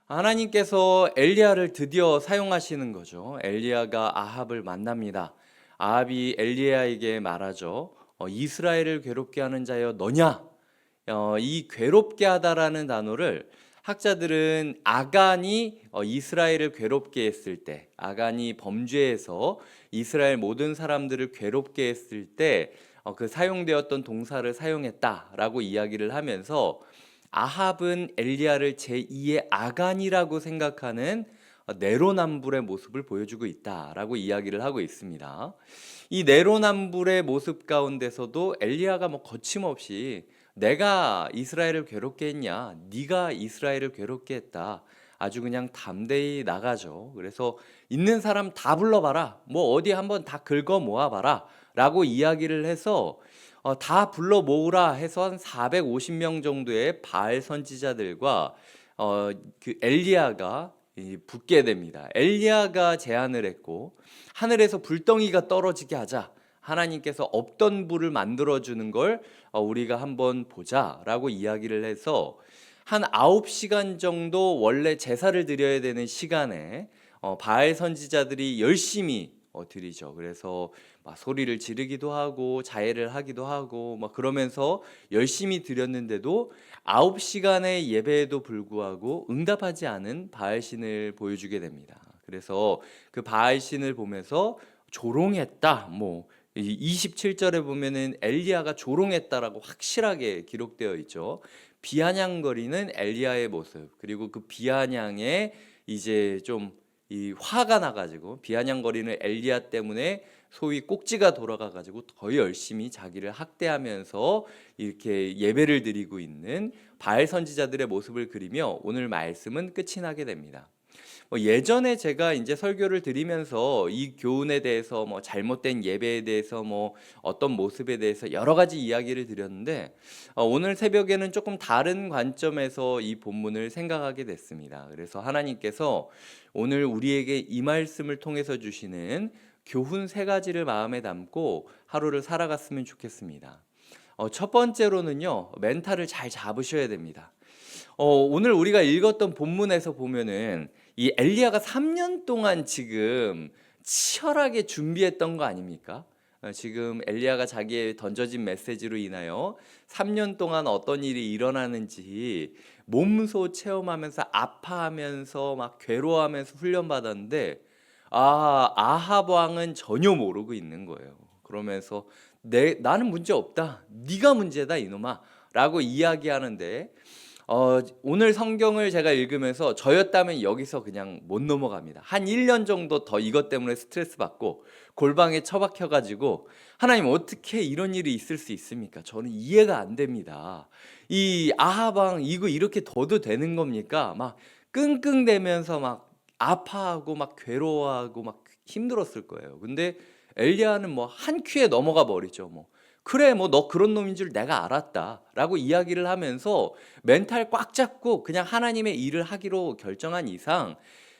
하나님께서 엘리야를 드디어 사용하시는 거죠. 엘리야가 아합을 만납니다. 아합이 엘리야에게 말하죠. 이스라엘을 괴롭게 하는 자여 너냐? 이 괴롭게 하다라는 단어를 학자들은 아간이 이스라엘을 괴롭게 했을 때, 아간이 범죄해서 이스라엘 모든 사람들을 괴롭게 했을 때 그 사용되었던 동사를 사용했다라고 이야기를 하면서 아합은 엘리야를 제2의 아간이라고 생각하는 내로남불의 모습을 보여주고 있다라고 이야기를 하고 있습니다. 이 내로남불의 모습 가운데서도 엘리야가 거침없이 내가 이스라엘을 괴롭게 했냐? 네가 이스라엘을 괴롭게 했다. 아주 그냥 담대히 나가죠. 그래서 있는 사람 다 불러봐라. 어디 한번 다 긁어 모아봐라. 라고 이야기를 해서 다 불러 모으라 해서 한 450명 정도의 바알 선지자들과 그 엘리야가 붙게 됩니다. 엘리야가 제안을 했고 하늘에서 불덩이가 떨어지게 하자. 하나님께서 없던 불을 만들어 주는 걸 우리가 한번 보자라고 이야기를 해서 한 9시간 정도 원래 제사를 드려야 되는 시간에 바알 선지자들이 열심히 드리죠. 그래서 막 소리를 지르기도 하고 자해를 하기도 하고 막 그러면서 열심히 드렸는데도 9시간의 예배에도 불구하고 응답하지 않은 바알신을 보여주게 됩니다. 그래서 그 바알신을 보면서 조롱했다. 27절에 보면은 엘리야가 조롱했다라고 확실하게 기록되어 있죠. 비아냥거리는 엘리야의 모습, 그리고 그 비아냥에 이제 좀 이 화가 나가지고 비아냥거리는 엘리야 때문에 소위 꼭지가 돌아가가지고 더 열심히 자기를 학대하면서 이렇게 예배를 드리고 있는 바알 선지자들의 모습을 그리며 오늘 말씀은 끝이 나게 됩니다. 예전에 제가 이제 설교를 드리면서 이 교훈에 대해서 잘못된 예배에 대해서 어떤 모습에 대해서 여러 가지 이야기를 드렸는데 오늘 새벽에는 조금 다른 관점에서 이 본문을 생각하게 됐습니다. 그래서 하나님께서 오늘 우리에게 이 말씀을 통해서 주시는 교훈 세 가지를 마음에 담고 하루를 살아갔으면 좋겠습니다. 첫 번째로는요, 멘탈을 잘 잡으셔야 됩니다. 오늘 우리가 읽었던 본문에서 보면은 이 엘리야가 3년 동안 지금 치열하게 준비했던 거 아닙니까? 지금 엘리야가 자기의 던져진 메시지로 인하여 3년 동안 어떤 일이 일어나는지 몸소 체험하면서 아파하면서 막 괴로워하면서 훈련받았는데 아합 왕은 전혀 모르고 있는 거예요. 그러면서 나는 문제 없다. 네가 문제다 이놈아 라고 이야기하는데 오늘 성경을 제가 읽으면서 저였다면 여기서 그냥 못 넘어갑니다. 한 1년 정도 더 이것 때문에 스트레스 받고 골방에 처박혀가지고 하나님 어떻게 이런 일이 있을 수 있습니까? 저는 이해가 안 됩니다. 이 아합 왕 이거 이렇게 둬도 되는 겁니까? 막 끙끙대면서 막 아파하고 막 괴로워하고 막 힘들었을 거예요. 근데 엘리야는 한 큐에 넘어가 버리죠. 그래 너 그런 놈인 줄 내가 알았다 라고 이야기를 하면서 멘탈 꽉 잡고 그냥 하나님의 일을 하기로 결정한 이상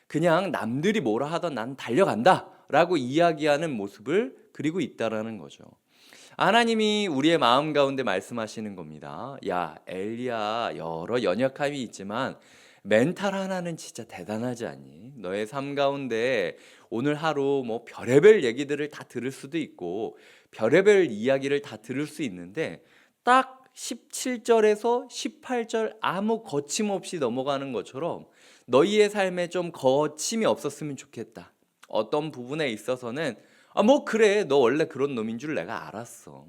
그냥 남들이 뭐라 하던 난 달려간다 라고 이야기하는 모습을 그리고 있다라는 거죠. 하나님이 우리의 마음 가운데 말씀하시는 겁니다. 야 엘리야, 여러 연약함이 있지만 멘탈 하나는 진짜 대단하지 않니? 너의 삶 가운데 오늘 하루 별의별 얘기들을 다 들을 수도 있고 별의별 이야기를 다 들을 수 있는데 딱 17절에서 18절 아무 거침없이 넘어가는 것처럼 너희의 삶에 좀 거침이 없었으면 좋겠다. 어떤 부분에 있어서는 그래 너 원래 그런 놈인 줄 내가 알았어.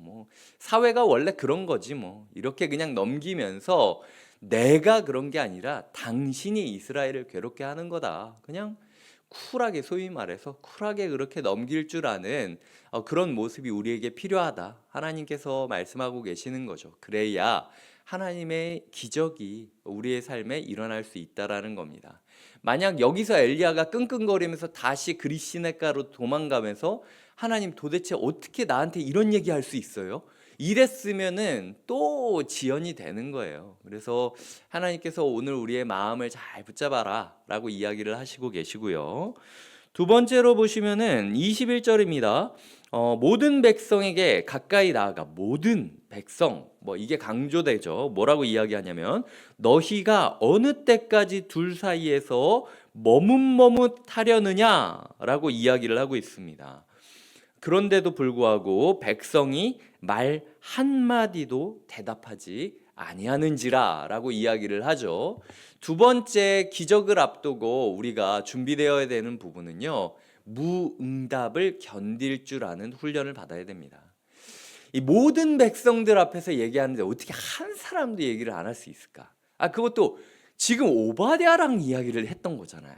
사회가 원래 그런 거지 이렇게 그냥 넘기면서 내가 그런 게 아니라 당신이 이스라엘을 괴롭게 하는 거다. 그냥 쿨하게, 소위 말해서 쿨하게 그렇게 넘길 줄 아는 그런 모습이 우리에게 필요하다. 하나님께서 말씀하고 계시는 거죠. 그래야 하나님의 기적이 우리의 삶에 일어날 수 있다라는 겁니다. 만약 여기서 엘리야가 끙끙거리면서 다시 그리시네가로 도망가면서 하나님 도대체 어떻게 나한테 이런 얘기할 수 있어요? 이랬으면은 또 지연이 되는 거예요. 그래서 하나님께서 오늘 우리의 마음을 잘 붙잡아라 라고 이야기를 하시고 계시고요. 두 번째로 보시면은 21절입니다. 모든 백성에게 가까이 나아가. 모든 백성, 이게 강조되죠. 뭐라고 이야기하냐면 너희가 어느 때까지 둘 사이에서 머뭇머뭇하려느냐라고 이야기를 하고 있습니다. 그런데도 불구하고 백성이 말 한마디도 대답하지 아니하는지라라고 이야기를 하죠. 두 번째 기적을 앞두고 우리가 준비되어야 되는 부분은요, 무응답을 견딜 줄 아는 훈련을 받아야 됩니다. 이 모든 백성들 앞에서 얘기하는데 어떻게 한 사람도 얘기를 안 할 수 있을까? 그것도 지금 오바댜랑 이야기를 했던 거잖아요.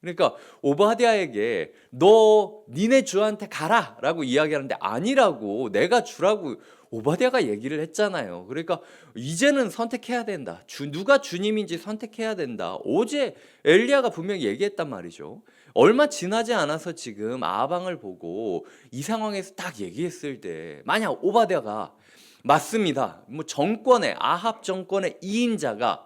그러니까 오바댜에게 너 니네 주한테 가라 라고 이야기하는데 아니라고, 내가 주라고 오바댜가 얘기를 했잖아요. 그러니까 이제는 선택해야 된다. 누가 주님인지 선택해야 된다. 어제 엘리야가 분명히 얘기했단 말이죠. 얼마 지나지 않아서 지금 아방을 보고 이 상황에서 딱 얘기했을 때 만약 오바댜가 맞습니다, 정권의 아합 정권의 2인자가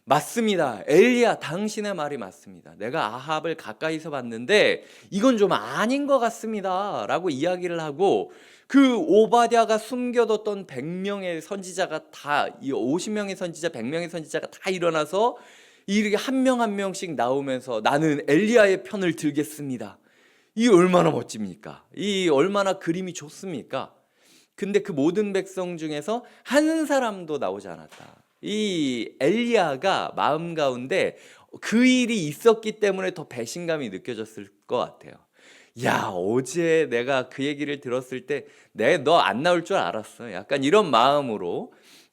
맞습니다, 엘리야 당신의 말이 맞습니다, 내가 아합을 가까이서 봤는데 이건 좀 아닌 것 같습니다 라고 이야기를 하고, 그 오바댜가 숨겨뒀던 100명의 선지자가 다, 이 50명의 선지자 100명의 선지자가 다 일어나서 이렇게 한 명 한 명씩 나오면서 나는 엘리야의 편을 들겠습니다. 이 얼마나 멋집니까? 이 얼마나 그림이 좋습니까? 근데 그 모든 백성 중에서 한 사람도 나오지 않았다. 이 엘리야가 마음 가운데 그 일이 있었기 때문에 더 배신감이 느껴졌을 것 같아요. 야, 어제 내가 그 얘기를 들었을 때 내 너 안 나올 줄 알았어, 약간 이런 마음으로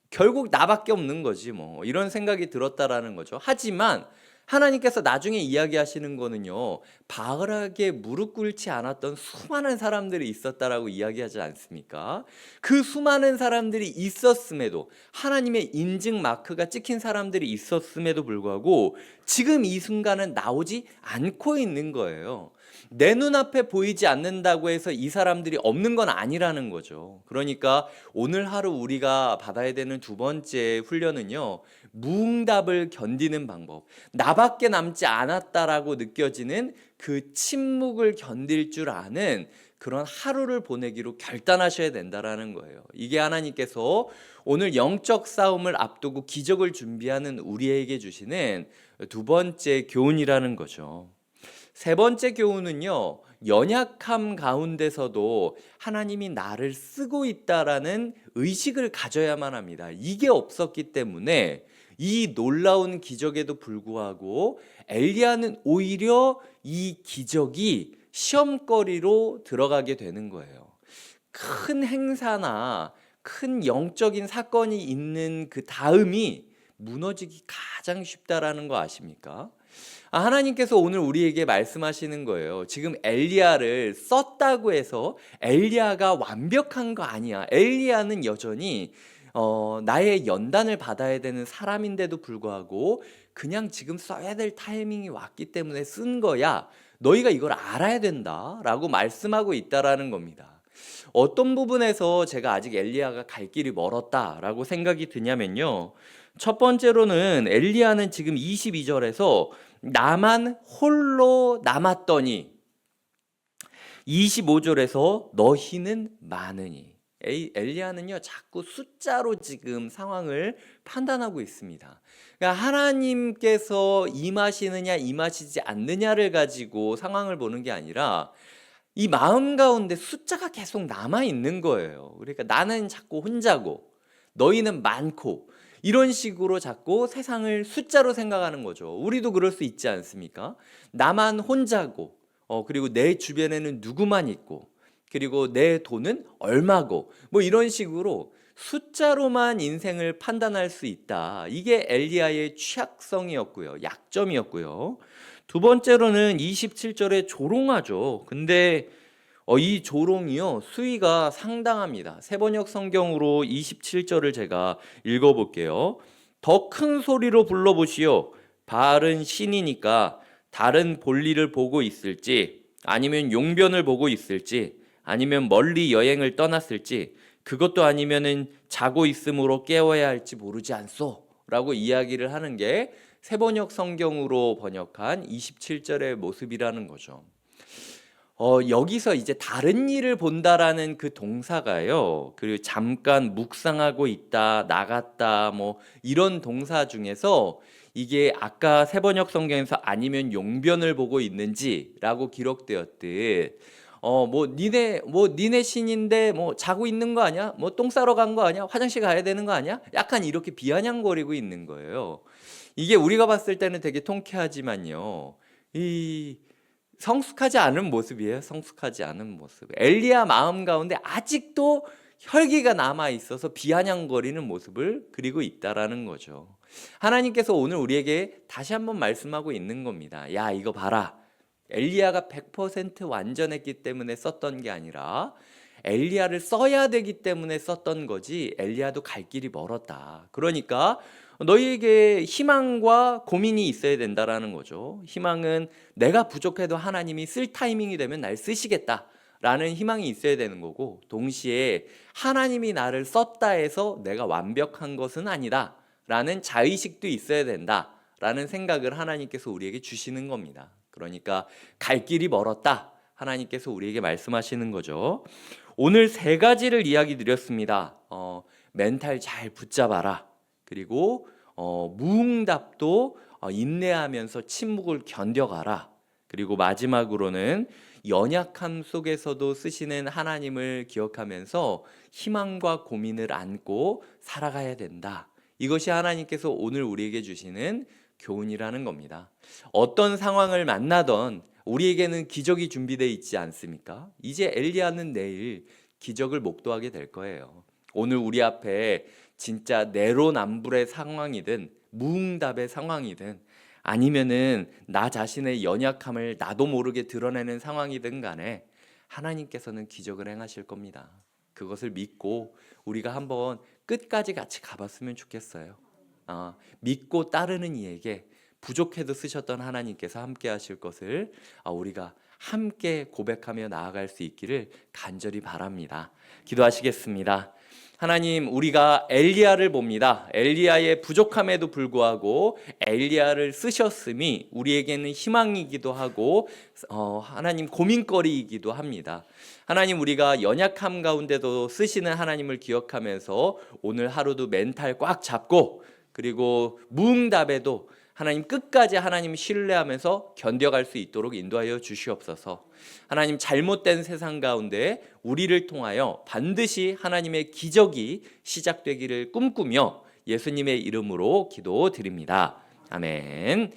결국 나밖에 없는 거지 이런 생각이 들었다라는 거죠. 하지만 하나님께서 나중에 이야기하시는 거는요, 바알에게 무릎 꿇지 않았던 수많은 사람들이 있었다라고 이야기하지 않습니까? 그 수많은 사람들이 있었음에도, 하나님의 인증 마크가 찍힌 사람들이 있었음에도 불구하고 지금 이 순간은 나오지 않고 있는 거예요. 내 눈앞에 보이지 않는다고 해서 이 사람들이 없는 건 아니라는 거죠. 그러니까 오늘 하루 우리가 받아야 되는 두 번째 훈련은요, 무응답을 견디는 방법. 나밖에 남지 않았다라고 느껴지는 그 침묵을 견딜 줄 아는 그런 하루를 보내기로 결단하셔야 된다라는 거예요. 이게 하나님께서 오늘 영적 싸움을 앞두고 기적을 준비하는 우리에게 주시는 두 번째 교훈이라는 거죠. 세 번째 교훈은요, 연약함 가운데서도 하나님이 나를 쓰고 있다라는 의식을 가져야만 합니다. 이게 없었기 때문에 이 놀라운 기적에도 불구하고 엘리야는 오히려 이 기적이 시험거리로 들어가게 되는 거예요. 큰 행사나 큰 영적인 사건이 있는 그 다음이 무너지기 가장 쉽다라는 거 아십니까? 하나님께서 오늘 우리에게 말씀하시는 거예요. 지금 엘리야를 썼다고 해서 엘리야가 완벽한 거 아니야. 엘리야는 여전히 나의 연단을 받아야 되는 사람인데도 불구하고 그냥 지금 써야 될 타이밍이 왔기 때문에 쓴 거야. 너희가 이걸 알아야 된다라고 말씀하고 있다라는 겁니다. 어떤 부분에서 제가 아직 엘리야가 갈 길이 멀었다라고 생각이 드냐면요, 첫 번째로는 엘리야는 지금 22절에서 나만 홀로 남았더니, 25절에서 너희는 많으니, 엘리야는요 자꾸 숫자로 지금 상황을 판단하고 있습니다. 그러니까 하나님께서 임하시느냐 임하시지 않느냐를 가지고 상황을 보는 게 아니라 이 마음 가운데 숫자가 계속 남아 있는 거예요. 그러니까 나는 자꾸 혼자고 너희는 많고, 이런 식으로 자꾸 세상을 숫자로 생각하는 거죠. 우리도 그럴 수 있지 않습니까? 나만 혼자고, 그리고 내 주변에는 누구만 있고, 그리고 내 돈은 얼마고, 이런 식으로 숫자로만 인생을 판단할 수 있다. 이게 엘리야의 취약성이었고요, 약점이었고요. 두 번째로는 27절에 조롱하죠. 근데 이 조롱이요, 수위가 상당합니다. 세번역 성경으로 27절을 제가 읽어볼게요. 더 큰 소리로 불러보시오. 바알은 신이니까 다른 볼일을 보고 있을지, 아니면 용변을 보고 있을지, 아니면 멀리 여행을 떠났을지, 그것도 아니면은 자고 있음으로 깨워야 할지 모르지 않소 라고 이야기를 하는 게 세번역 성경으로 번역한 27절의 모습이라는 거죠. 여기서 이제 다른 일을 본다라는 그 동사가요. 그리고 잠깐 묵상하고 있다, 나갔다, 뭐 이런 동사 중에서 이게 아까 세번역 성경에서 아니면 용변을 보고 있는지라고 기록되었듯, 니네 신인데 뭐 자고 있는 거 아니야? 뭐 똥 싸러 간 거 아니야? 화장실 가야 되는 거 아니야? 약간 이렇게 비아냥거리고 있는 거예요. 이게 우리가 봤을 때는 되게 통쾌하지만요. 이 성숙하지 않은 모습이에요. 성숙하지 않은 모습. 엘리야 마음 가운데 아직도 혈기가 남아 있어서 비아냥거리는 모습을 그리고 있다라는 거죠. 하나님께서 오늘 우리에게 다시 한번 말씀하고 있는 겁니다. 야, 이거 봐라. 엘리야가 100% 완전했기 때문에 썼던 게 아니라 엘리야를 써야 되기 때문에 썼던 거지, 엘리야도 갈 길이 멀었다. 그러니까 너희에게 희망과 고민이 있어야 된다라는 거죠. 희망은 내가 부족해도 하나님이 쓸 타이밍이 되면 날 쓰시겠다 라는 희망이 있어야 되는 거고, 동시에 하나님이 나를 썼다 해서 내가 완벽한 것은 아니다 라는 자의식도 있어야 된다 라는 생각을 하나님께서 우리에게 주시는 겁니다. 그러니까 갈 길이 멀었다, 하나님께서 우리에게 말씀하시는 거죠. 오늘 세 가지를 이야기 드렸습니다. 멘탈 잘 붙잡아라. 그리고 무응답도 인내하면서 침묵을 견뎌가라. 그리고 마지막으로는 연약함 속에서도 쓰시는 하나님을 기억하면서 희망과 고민을 안고 살아가야 된다. 이것이 하나님께서 오늘 우리에게 주시는 교훈이라는 겁니다. 어떤 상황을 만나던 우리에게는 기적이 준비되어 있지 않습니까? 이제 엘리야는 내일 기적을 목도하게 될 거예요. 오늘 우리 앞에 진짜 내로남불의 상황이든 무응답의 상황이든 아니면은 나 자신의 연약함을 나도 모르게 드러내는 상황이든 간에 하나님께서는 기적을 행하실 겁니다. 그것을 믿고 우리가 한번 끝까지 같이 가봤으면 좋겠어요. 믿고 따르는 이에게 부족해도 쓰셨던 하나님께서 함께 하실 것을 우리가 함께 고백하며 나아갈 수 있기를 간절히 바랍니다. 기도하시겠습니다. 하나님, 우리가 엘리야를 봅니다. 엘리야의 부족함에도 불구하고 엘리야를 쓰셨음이 우리에게는 희망이기도 하고 하나님 고민거리이기도 합니다. 하나님, 우리가 연약함 가운데도 쓰시는 하나님을 기억하면서 오늘 하루도 멘탈 꽉 잡고, 그리고 무응답에도 하나님 끝까지 하나님 신뢰하면서 견뎌갈 수 있도록 인도하여 주시옵소서. 하나님, 잘못된 세상 가운데 우리를 통하여 반드시 하나님의 기적이 시작되기를 꿈꾸며 예수님의 이름으로 기도드립니다. 아멘.